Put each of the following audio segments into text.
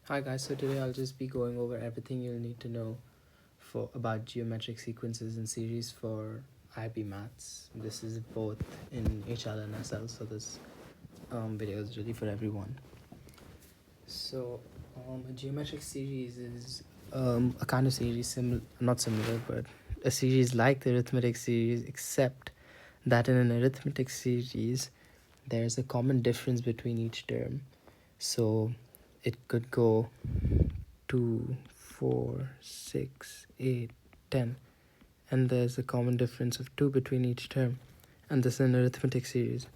Hi guys, so today I'll just be going over everything you'll need to know for about geometric sequences and series for IB Maths. This is both in HL and SL, so this video is really for everyone. So a geometric series is a kind of series not similar, but a series like the arithmetic series, except that in an arithmetic series, there's a common difference between each term. So it could go 2, 4, 6, 8, 10, and there's a common difference of 2 between each term, and this is an arithmetic series.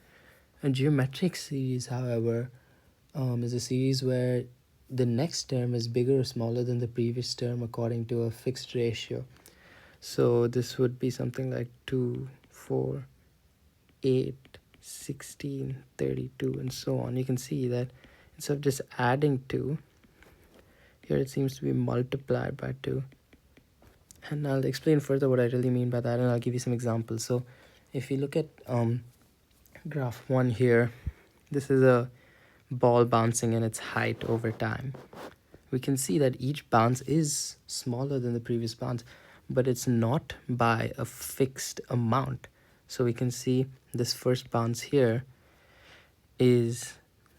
A geometric series, however, is a series where the next term is bigger or smaller than the previous term according to a fixed ratio. So this would be something like 2, 4, 8, 16, 32, and so on. You can see that instead of just adding 2, here it seems to be multiplied by 2. And I'll explain further what I really mean by that, and I'll give you some examples. So if you look at graph 1 here, this is a ball bouncing and its height over time. We can see that each bounce is smaller than the previous bounce, but it's not by a fixed amount. So we can see this first bounce here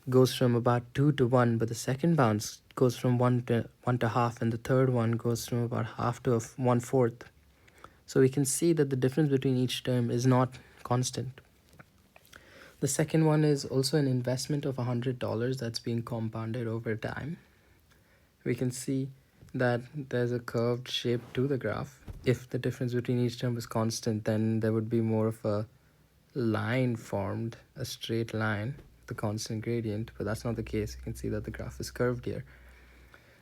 goes from about 2 to 1, but the second bounce goes from 1 to half, and the third one goes from about half to 1/4. So we can see that the difference between each term is not constant. The second one is also an investment of $100 that's being compounded over time. We can see that there's a curved shape to the graph. If the difference between each term was constant, then there would be more of a line formed, a straight line, the constant gradient, but that's not the case. You can see that the graph is curved here.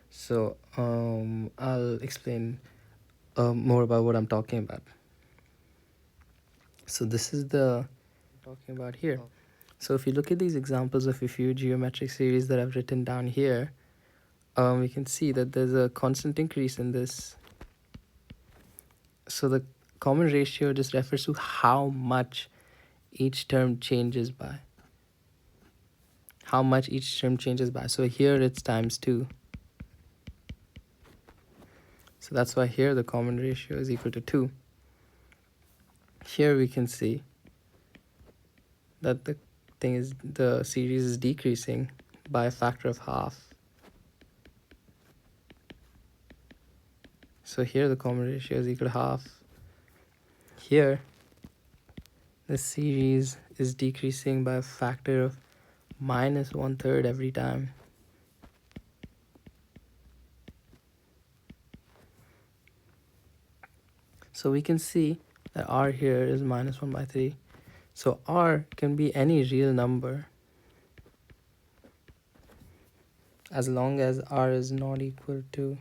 So I'll explain more about what I'm talking about. So this is the talking about here. So if you look at these examples of a few geometric series that I've written down here, we can see that there's a constant increase in this. So the common ratio just refers to how much each term changes by. How much each term changes by. So here it's times 2. So that's why here the common ratio is equal to 2. Here we can see that the series is decreasing by a factor of half. So here the common ratio is equal to half. Here the series is decreasing by a factor of minus 1/3 every time. So we can see that r here is minus 1/3. So r can be any real number as long as r is not equal to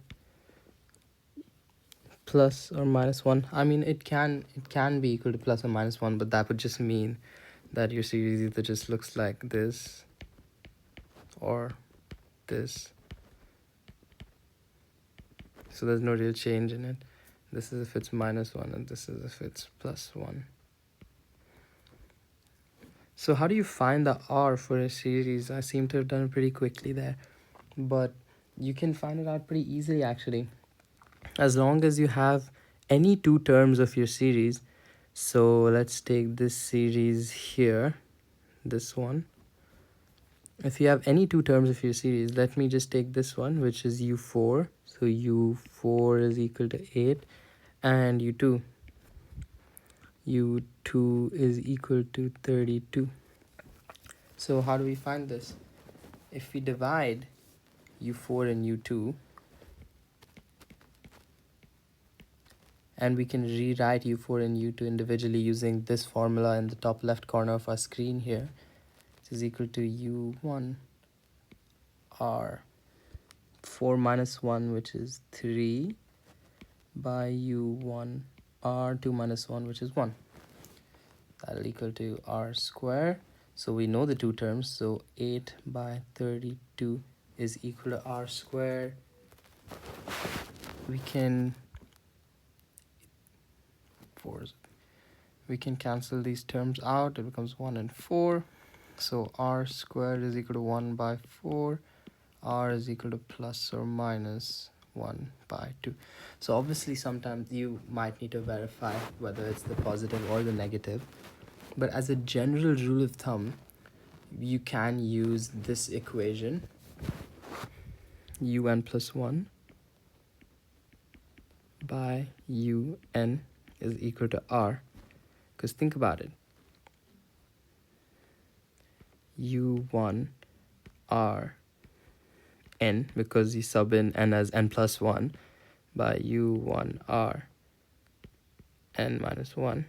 plus or minus 1. I mean, it can be equal to plus or minus 1, but that would just mean that your series either just looks like this or this. So there's no real change in it. This is if it's minus 1, and this is if it's plus 1. So how do you find the r for a series? I seem to have done it pretty quickly there, but you can find it out pretty easily actually, as long as you have any two terms of your series. So let's take this series here, this one. If you have any two terms of your series, let me just take this one, which is u4. So u4 is equal to 8, and u2 is equal to 32. So how do we find this? If we divide u4 and u2, and we can rewrite u4 and u2 individually using this formula in the top left corner of our screen here, which is equal to u1 r 4 minus 1, which is 3, by u1 r 2 minus 1, which is 1. That'll equal to r square. So we know the two terms, so 8 by 32 is equal to r square. We can cancel these terms out. It becomes 1 and 4. So r squared is equal to 1 by 4. r is equal to plus or minus 1 by 2. So obviously sometimes you might need to verify whether it's the positive or the negative, but as a general rule of thumb, you can use this equation, un plus 1 by un is equal to r. Because think about it, u1 r n, because you sub in n as n plus 1, by u1 r n minus 1.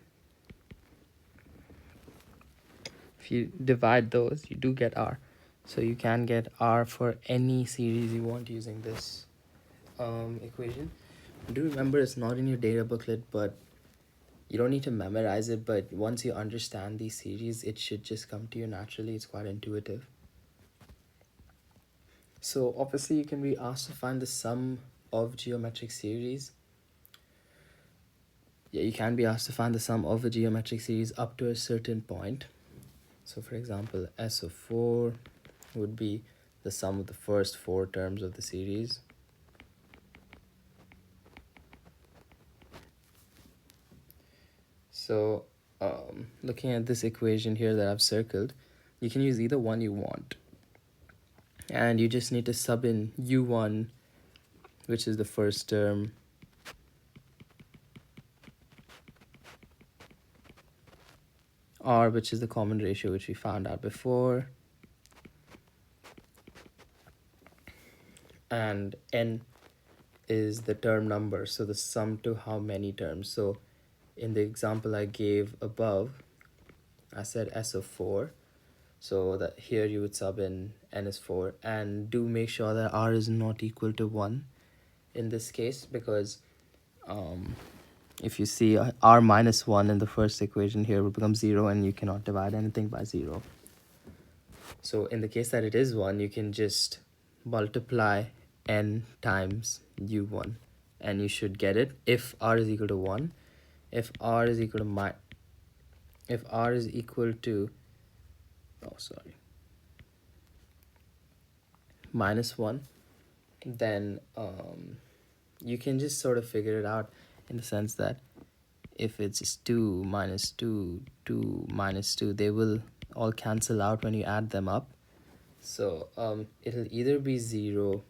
If you divide those, you do get r. So you can get r for any series you want using this equation. Do remember, it's not in your data booklet, but you don't need to memorize it, but once you understand these series, it should just come to you naturally. It's quite intuitive. So obviously you can be asked to find the sum of geometric series. Yeah, you can be asked to find the sum of a geometric series up to a certain point. So for example, S of 4 would be the sum of the first 4 terms of the series. So looking at this equation here that I've circled, you can use either one you want. And you just need to sub in u1, which is the first term, r, which is the common ratio, which we found out before, and n is the term number, so the sum to how many terms. So in the example I gave above, I said S of 4, so that here you would sub in n is 4, and do make sure that r is not equal to 1 in this case, because if you see r minus 1 in the first equation here will become 0, and you cannot divide anything by 0. So in the case that it is 1, you can just multiply n times u1, and you should get it if r is equal to 1. If r is equal to minus 1, then you can just sort of figure it out in the sense that if it's just 2 minus 2, 2 minus 2, they will all cancel out when you add them up. So it'll either be 0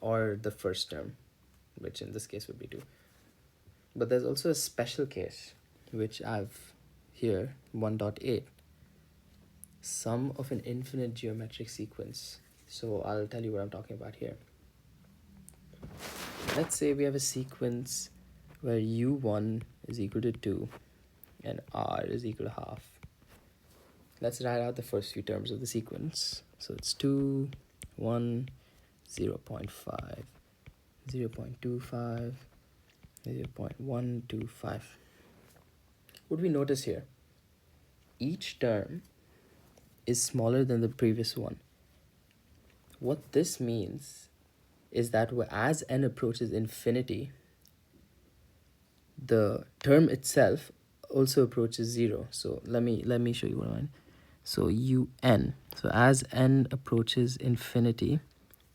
or the first term, which in this case would be 2. But there's also a special case, which I've here, 1.8, sum of an infinite geometric sequence. So I'll tell you what I'm talking about here. Let's say we have a sequence where u1 is equal to 2 and r is equal to half. Let's write out the first few terms of the sequence. So it's 2, 1, 0 0.5, 0 0.25, 0 0.125. What do we notice here? Each term is smaller than the previous one. What this means is that as n approaches infinity, the term itself also approaches 0. So let me show you what I mean. So un, so as n approaches infinity,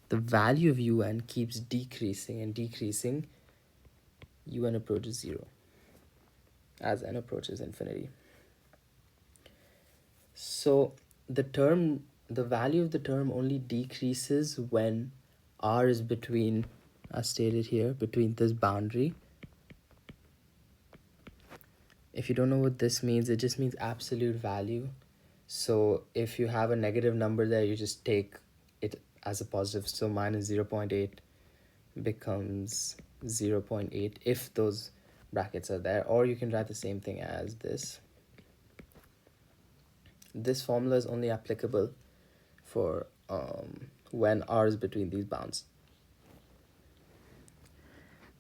the value of un keeps decreasing and decreasing. Un approaches 0 as n approaches infinity. So the value of the term only decreases when r is between, as stated here, between this boundary. If you don't know what this means, it just means absolute value. So if you have a negative number there, you just take it as a positive. So minus 0 0.8 becomes 0 0.8 if those brackets are there. Or you can write the same thing as this. This formula is only applicable for when r is between these bounds,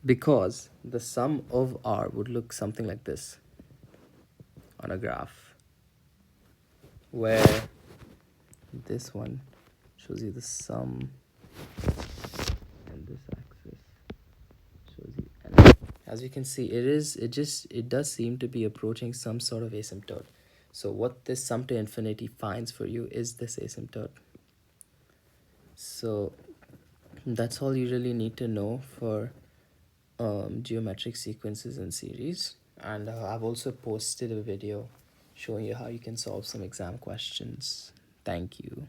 because the sum of r would look something like this on a graph, where this one shows you the sum and this axis shows you n. As you can see, it does seem to be approaching some sort of asymptote. So what this sum to infinity finds for you is this asymptote. So That's all you really need to know for geometric sequences and series. And I've also posted a video showing you how you can solve some exam questions. Thank you.